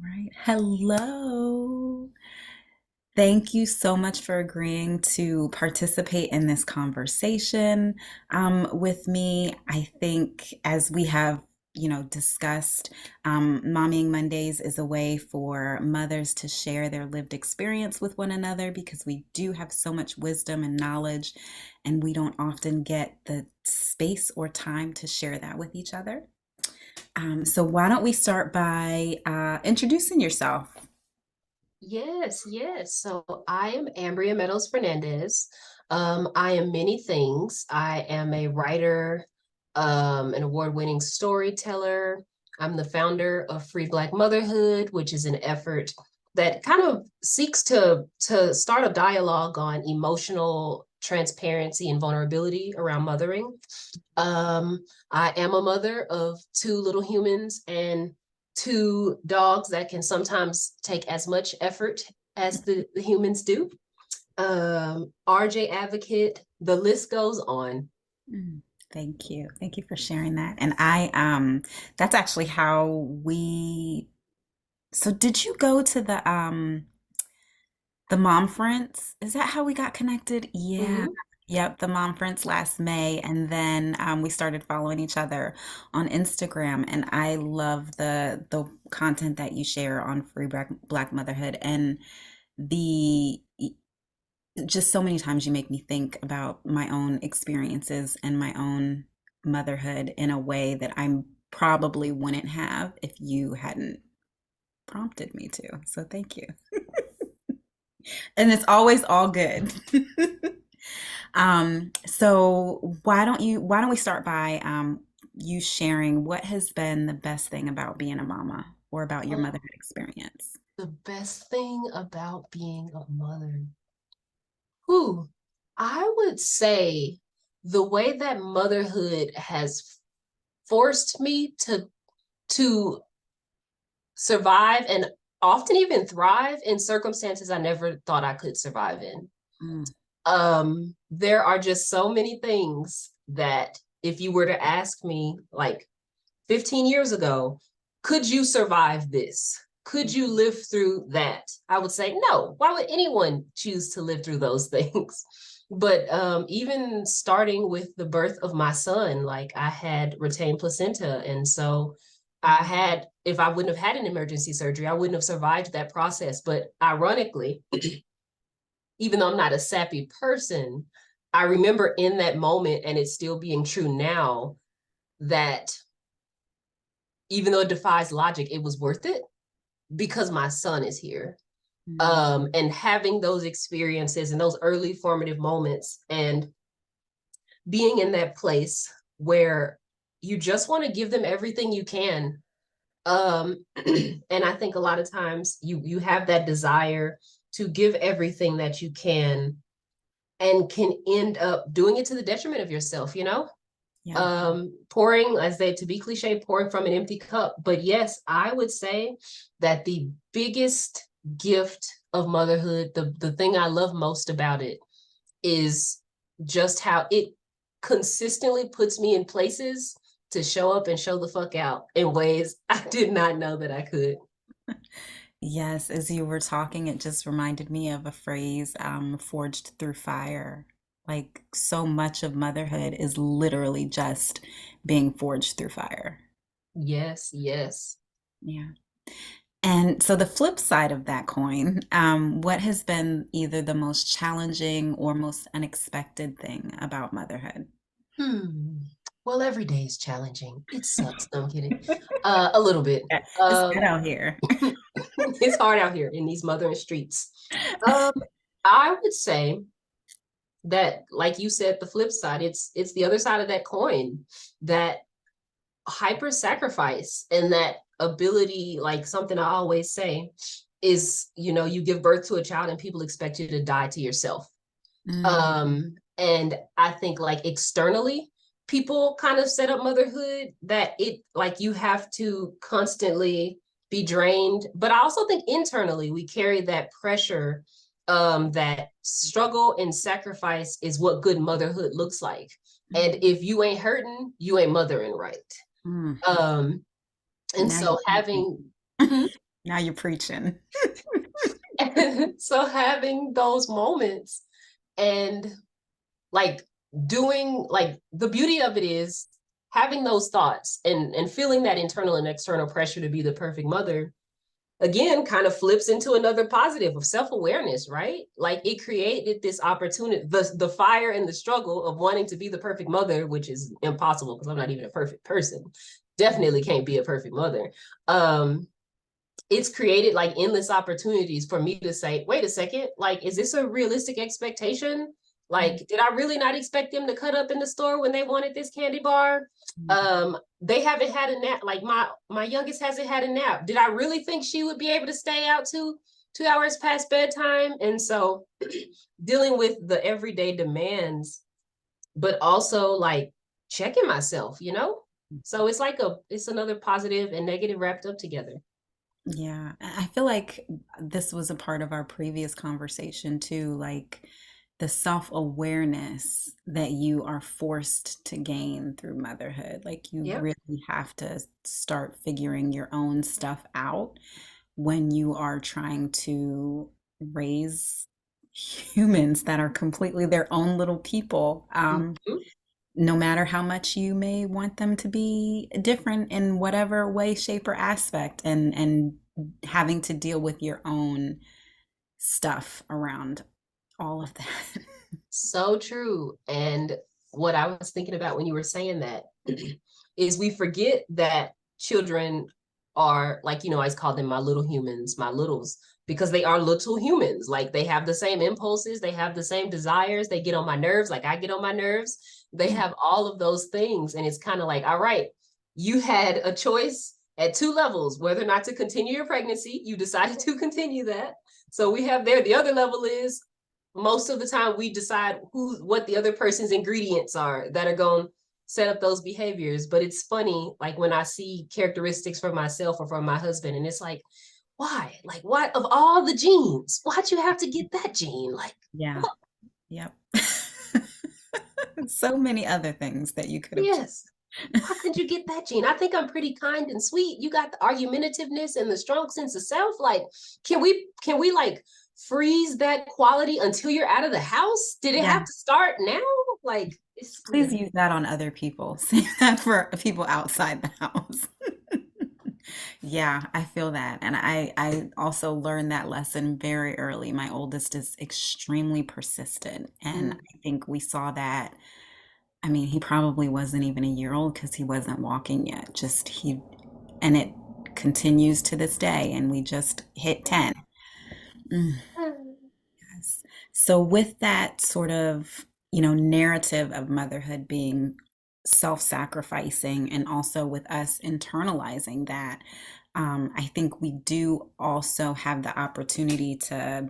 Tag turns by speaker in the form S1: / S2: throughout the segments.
S1: Right. Hello. Thank you so much for agreeing to participate in this conversation with me. I think as we have, discussed, Mommying Mondays is a way for mothers to share their lived experience with one another because we do have so much wisdom and knowledge, and we don't often get the space or time to share that with each other. So why don't we start by introducing yourself?
S2: Yes, yes. So I am Ambreia Meadows-Fernandez. I am many things. I am a writer, an award-winning storyteller. I'm the founder of Free Black Motherhood, which is an effort that kind of seeks to start a dialogue on emotional transparency and vulnerability around mothering. Um, I am a mother of two little humans and two dogs that can sometimes take as much effort as the humans do. RJ advocate, the list goes on.
S1: Mm, thank you. Thank you for sharing that. And that's actually how so did you go to the mom friends? Is that how we got connected? Yeah.
S2: Mhm.
S1: Yep, the mom friends last May, and then we started following each other on Instagram. And I love the content that you share on Free Black Motherhood, and the just so many times you make me think about my own experiences and my own motherhood in a way that I probably wouldn't have if you hadn't prompted me to. So thank you. And it's always all good. So why don't we start by you sharing what has been the best thing about being a mama or about your
S2: Oh,
S1: motherhood experience?
S2: the best thing about being a mother. Who I would say the way that motherhood has forced me to survive and often even thrive in circumstances I never thought I could survive in.
S1: Mm,
S2: There are just so many things that if you were to ask me like 15 years ago, could you survive this? Could you live through that? I would say no. Why would anyone choose to live through those things? But even starting with the birth of my son, like I had retained placenta. And so I had, if I wouldn't have had an emergency surgery, I wouldn't have survived that process. But ironically, even though I'm not a sappy person, I remember in that moment, and it's still being true now, that even though it defies logic, it was worth it because my son is here.
S1: mm,
S2: And having those experiences and those early formative moments and being in that place where you just want to give them everything you can. And I think a lot of times you have that desire to give everything that you can and can end up doing it to the detriment of yourself, you know?
S1: yeah.
S2: Pouring, as they to be cliche, pouring from an empty cup. But yes, I would say that the biggest gift of motherhood, the thing I love most about it is just how it consistently puts me in places to show up and show the fuck out in ways I did not know that I could.
S1: Yes, as you were talking, it just reminded me of a phrase, forged through fire. Like so much of motherhood is literally just being forged through fire.
S2: Yes, yes.
S1: Yeah. And so the flip side of that coin, what has been either the most challenging or most unexpected thing about motherhood?
S2: Hmm. Well, every day is challenging. It sucks. No, I'm kidding. A little bit.
S1: Yeah, it's good
S2: Um,
S1: out here.
S2: it's hard out here in these mothering streets. Um, I would say that, like you said, the flip side, it's the other side of that coin, that hyper sacrifice and that ability, like something I always say is, you give birth to a child and people expect you to die to yourself.
S1: Mm,
S2: And I think like externally, people kind of set up motherhood that it like you have to constantly be drained. But I also think internally we carry that pressure, that struggle and sacrifice is what good motherhood looks like. And
S1: mm,
S2: if you ain't hurting, you ain't mothering right.
S1: mm.
S2: Um, and
S1: Now you
S2: so
S1: got me
S2: having,
S1: thinking.
S2: hmm?
S1: Now you're preaching.
S2: And so having those moments and like doing like the beauty of it is having those thoughts and feeling that internal and external pressure to be the perfect mother again kind of flips into another positive of self-awareness, right? Like it created this opportunity, the fire and the struggle of wanting to be the perfect mother, which is impossible because I'm not even a perfect person, definitely can't be a perfect mother. It's created like endless opportunities for me to say, wait a second, like, is this a realistic expectation? Like, did I really not expect them to cut up in the store when they wanted this candy bar? They haven't had a nap. Like my youngest hasn't had a nap. Did I really think she would be able to stay out 2 hours past bedtime? And so dealing with the everyday demands, but also like checking myself, you know? So it's like it's another positive and negative wrapped up together.
S1: Yeah, I feel like this was a part of our previous conversation too, like the self-awareness that you are forced to gain through motherhood. Like you
S2: Yep.
S1: really have to start figuring your own stuff out when you are trying to raise humans that are completely their own little people.
S2: Mhm.
S1: No matter how much you may want them to be different in whatever way, shape, or aspect, and having to deal with your own stuff around all of that.
S2: So true. And what I was thinking about when you were saying that is we forget that children are like, I always call them my little humans, my littles, because they are little humans. Like they have the same impulses, they have the same desires, they get on my nerves, like I get on my nerves. They
S1: Yeah.
S2: have all of those things. And it's kind of like, all right, you had a choice at two levels, whether or not to continue your pregnancy. You decided to continue that. So we have there. The other level is most of the time we decide what the other person's ingredients are that are going to set up those behaviors. But it's funny, like when I see characteristics from myself or from my husband, and it's why? Like, what of all the genes? Why'd you have to get that gene? Like,
S1: Yeah.
S2: what?
S1: Yep. So many other things that you could have chosen.
S2: Yes. Why couldn't you get that gene? I think I'm pretty kind and sweet. You got the argumentativeness and the strong sense of self. Like, can we like freeze that quality until you're out of the house? Did it
S1: Yeah.
S2: have to start now? Like, it's
S1: Please
S2: yeah.
S1: use that on other people. Save that for people outside the house. Yeah, I feel that. And I also learned that lesson very early. My oldest is extremely persistent. And
S2: Mm.
S1: I think we saw that. I mean, he probably wasn't even a year old because he wasn't walking yet. And it continues to this day. And we just hit 10. Mm, yes. So, with that sort of, narrative of motherhood being self-sacrificing and also with us internalizing that, I think we do also have the opportunity to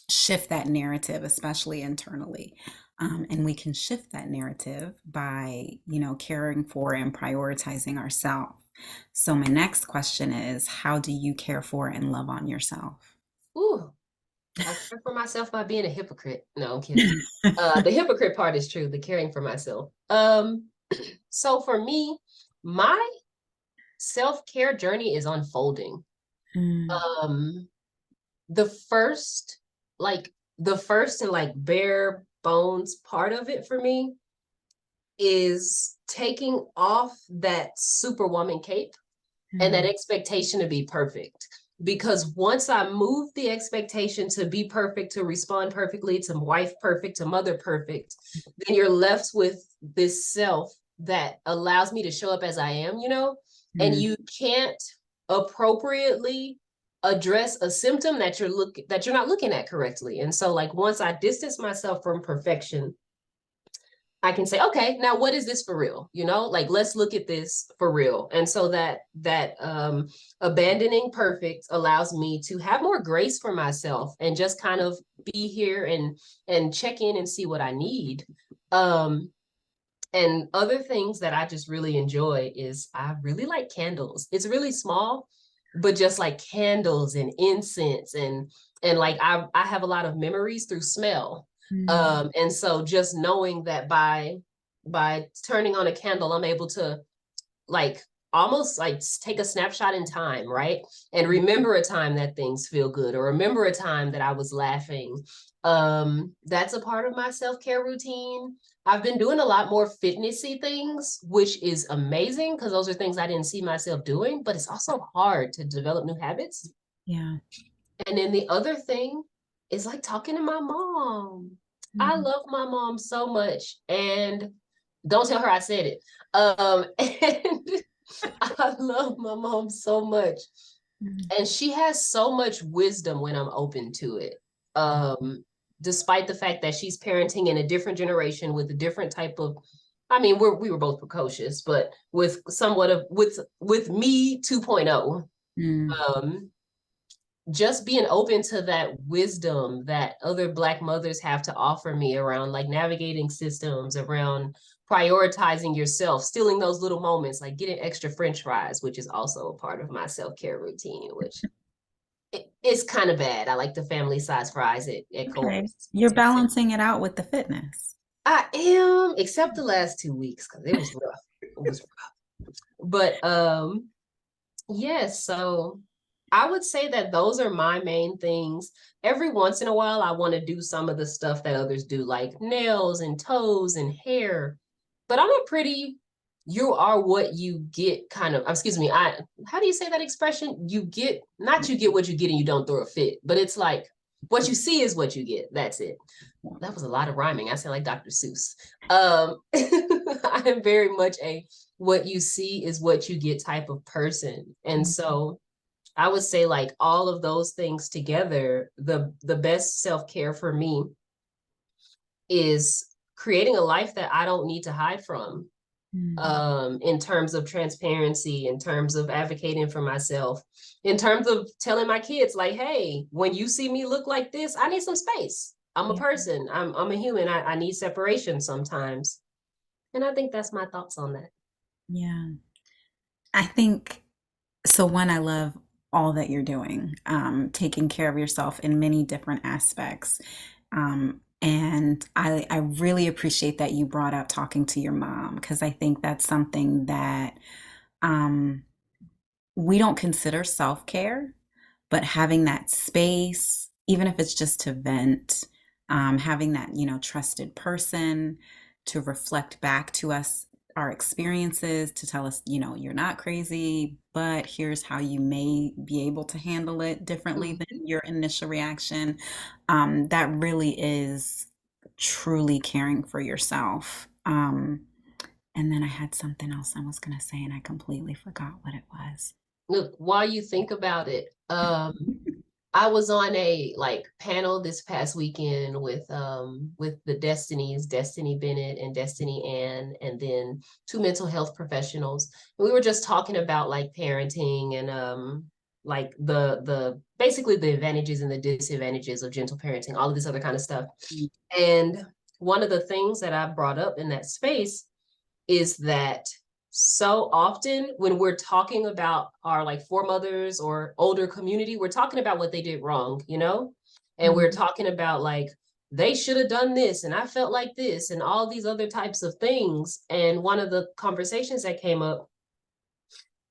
S1: shift that narrative, especially internally. And we can shift that narrative by, caring for and prioritizing ourselves. So, my next question is, how do you care for and love on yourself?
S2: Ooh, I care for myself by being a hypocrite. No, I'm kidding. The hypocrite part is true, the caring for myself. So for me, my self-care journey is unfolding.
S1: Mm,
S2: Um, the first, like the first and like bare bones part of it for me is taking off that superwoman cape and that
S1: mm,
S2: expectation to be perfect. Because once I move the expectation to be perfect, to respond perfectly, to wife perfect, to mother perfect, then you're left with this self that allows me to show up as I am, and
S1: mm,
S2: you can't appropriately address a symptom that you're not looking at correctly. And so like once I distance myself from perfection, I can say, okay, now what is this for real? Like let's look at this for real. And so that abandoning perfect allows me to have more grace for myself and just kind of be here and check in and see what I need. Um, and other things that I just really enjoy is I really like candles. It's really small, but just like candles and incense and like I have a lot of memories through smell.
S1: mm.
S2: And so just knowing that by turning on a candle, I'm able to like almost like take a snapshot in time, right? And remember a time that things feel good, or remember a time that I was laughing. That's a part of my self-care routine. I've been doing a lot more fitnessy things, which is amazing because those are things I didn't see myself doing, but it's also hard to develop new habits.
S1: Yeah.
S2: And then the other thing is like talking to my mom. I
S1: Mhm.
S2: love my mom so much. And don't tell her I said it. And I love my mom so much.
S1: Mhm.
S2: And she has so much wisdom when I'm open to it. Despite the fact that she's parenting in a different generation with a different type of, I mean, we were both precocious, but with somewhat of with me 2.0.
S1: Mm.
S2: Um, just being open to that wisdom that other Black mothers have to offer me around like navigating systems, around prioritizing yourself, stealing those little moments, like getting extra French fries, which is also a part of my self-care routine, which it's kind of bad. I like the family size fries at
S1: Okay.
S2: Culver's.
S1: You're balancing it out with the fitness.
S2: I am, except the last 2 weeks, because it was rough. It was rough. But yes, so I would say that those are my main things. Every once in a while, I want to do some of the stuff that others do, like nails and toes and hair. But I'm a pretty, you are what you get kind of, excuse me, how do you say that expression? You get, not you get what you get and you don't throw a fit, but it's like what you see is what you get. That's it. That was a lot of rhyming. I sound like Dr. Seuss. I am very much a what you see is what you get type of person. And so I would say like all of those things together, the best self-care for me is creating a life that I don't need to hide from.
S1: Mm.
S2: In terms of transparency, in terms of advocating for myself, in terms of telling my kids, like, hey, when you see me look like this, I need some space. I'm a
S1: Yeah.
S2: person. I'm a human. I need separation sometimes. And I think that's my thoughts on that.
S1: Yeah. I think so. One, I love all that you're doing, taking care of yourself in many different aspects. And I really appreciate that you brought up talking to your mom because I think that's something that um, we don't consider self-care, but having that space, even if it's just to vent, having that, trusted person to reflect back to us our experiences, to tell us, you're not crazy, but here's how you may be able to handle it differently than
S2: Mhm.
S1: your initial reaction. That really is truly caring for yourself. And then I had something else I was going to say, and I completely forgot what it was.
S2: Look, while you think about it, I was on a like panel this past weekend with the Destinies, Destiny Bennett and Destiny Ann, and then two mental health professionals. And we were just talking about like parenting and like the basically the advantages and the disadvantages of gentle parenting, all of this other kind of stuff. And one of the things that I brought up in that space is that so often when we're talking about our like foremothers or older community, we're talking about what they did wrong, you know? And we're
S1: Mhm.
S2: talking about like, they should have done this and I felt like this and all these other types of things. And one of the conversations that came up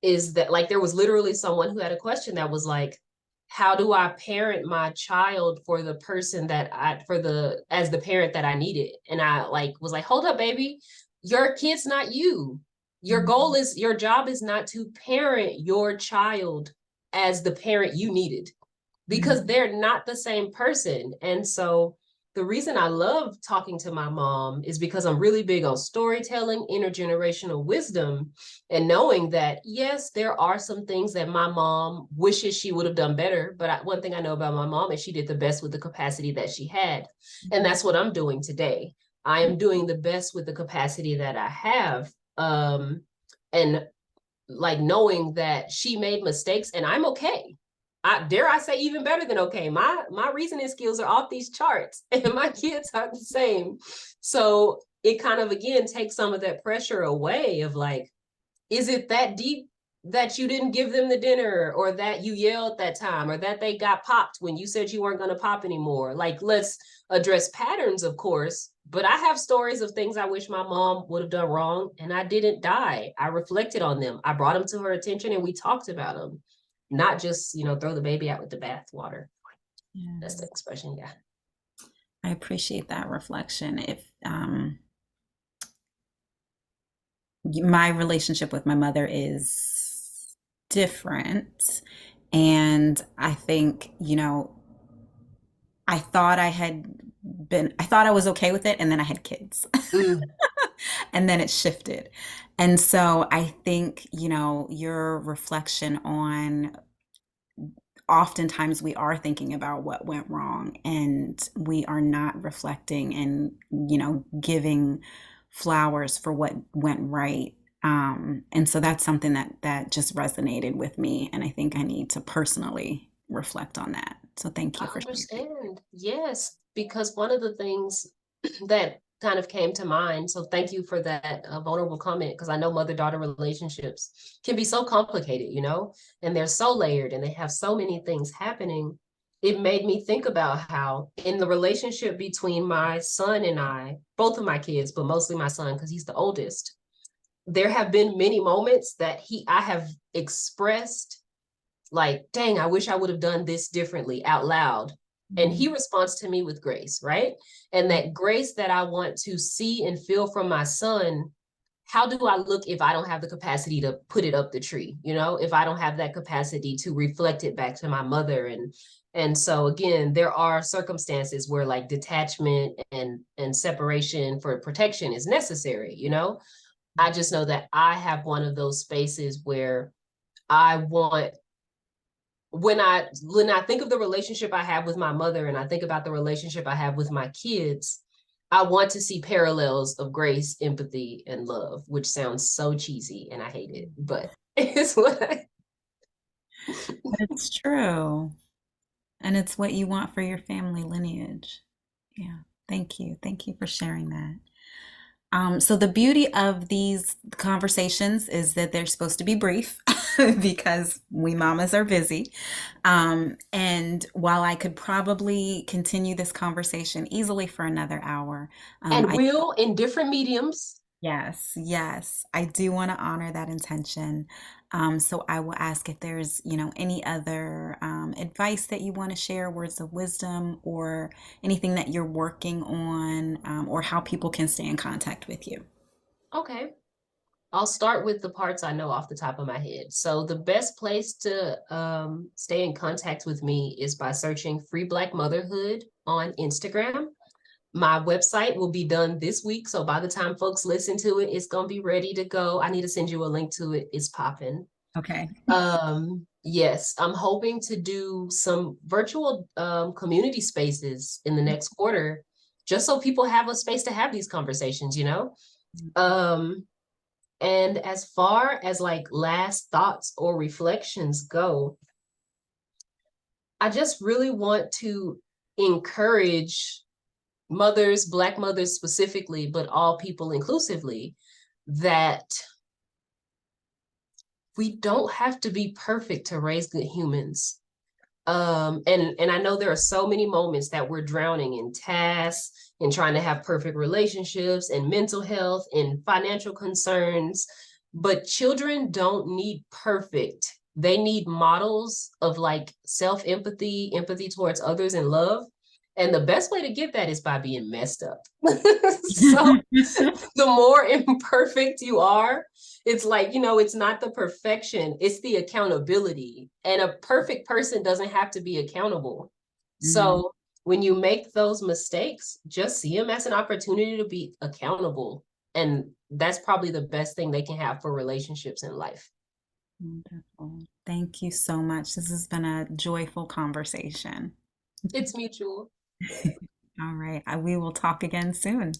S2: is that like there was literally someone who had a question that was like, how do I parent my child for the person that I for the as the parent that I needed? And I like was like, hold up, baby, your kid's not you. Your goal
S1: Mhm.
S2: is your job is not to parent your child as the parent you needed because
S1: Mhm.
S2: they're not the same person. And so the reason I love talking to my mom is because I'm really big on storytelling, intergenerational wisdom, and knowing that, yes, there are some things that my mom wishes she would have done better. But one thing I know about my mom is she did the best with the capacity that she had. And
S1: Mhm.
S2: that's what I'm doing today. I am doing the best with the capacity that I have. And like knowing that she made mistakes and I'm okay. I dare I say even better than okay. My reasoning skills are off these charts and my kids are the same. So it kind of again takes some of that pressure away of like, is it that deep? that you didn't give them the dinner, or that you yelled that time, or that they got popped when you said you weren't going to pop anymore. Like, let's address patterns, of course, but I have stories of things I wish my mom would have done wrong, and I didn't die. I reflected on them. I brought them to her attention and we talked about them, not just, throw the baby out with the bathwater.
S1: Yeah.
S2: That's the expression. Yeah.
S1: I appreciate that reflection. If my relationship with my mother is different, and I think, I thought I was okay with it, and then I had kids.
S2: Mm.
S1: And then it shifted. And so I think, your reflection on oftentimes we are thinking about what went wrong and we are not reflecting and, giving flowers for what went right. And so that's something that just resonated with me. And I think I need to personally reflect on that. So thank you
S2: I
S1: for sharing.
S2: understand. Yes, because one of the things that kind of came to mind, so thank you for that vulnerable comment, because I know mother-daughter relationships can be so complicated, and they're so layered and they have so many things happening. It made me think about how in the relationship between my son and I, both of my kids, but mostly my son, because he's the oldest, there have been many moments that I have expressed like, dang, I wish I would have done this differently out loud. And he
S1: Mhm.
S2: responds to me with grace, right? And that grace that I want to see and feel from my son, how do I look if I don't have the capacity to put it up the tree? If I don't have that capacity to reflect it back to my mother. And so again, there are circumstances where like detachment and separation for protection is necessary. I just know that I have one of those spaces where I want, when I think of the relationship I have with my mother and I think about the relationship I have with my kids, I want to see parallels of grace, empathy, and love, which sounds so cheesy and I hate it, but it's what
S1: But it's true. And it's what you want for your family lineage. Yeah. Thank you. Thank you for sharing that. So the beauty of these conversations is that they're supposed to be brief because we mamas are busy. And while I could probably continue this conversation easily for another hour,
S2: and
S1: I
S2: will in different mediums.
S1: yes, yes, I do want to honor that intention. So I will ask if there's, any other advice that you want to share, words of wisdom, or anything that you're working on, or how people can stay in contact with you.
S2: Okay. I'll start with the parts I know off the top of my head. So the best place to stay in contact with me is by searching Free Black Motherhood on Instagram. My website will be done this week. So by the time folks listen to it, it's going to be ready to go. I need to send you a link to it. It's popping.
S1: Okay.
S2: Yes, I'm hoping to do some virtual community spaces in the next quarter, just so people have a space to have these conversations. Um, and as far as like last thoughts or reflections go, I just really want to encourage mothers, Black mothers specifically, but all people inclusively, that we don't have to be perfect to raise good humans. And I know there are so many moments that we're drowning in tasks and trying to have perfect relationships and mental health and financial concerns, but children don't need perfect. They need models of like self-empathy, empathy towards others, and love. And the best way to get that is by being messed up. So the more imperfect you are, it's like, it's not the perfection, it's the accountability. And a perfect person doesn't have to be accountable.
S1: Mhm.
S2: So when you make those mistakes, just see them as an opportunity to be accountable. And that's probably the best thing they can have for relationships in life.
S1: Wonderful. Thank you so much. This has been a joyful conversation.
S2: It's mutual.
S1: All right. We will talk again soon.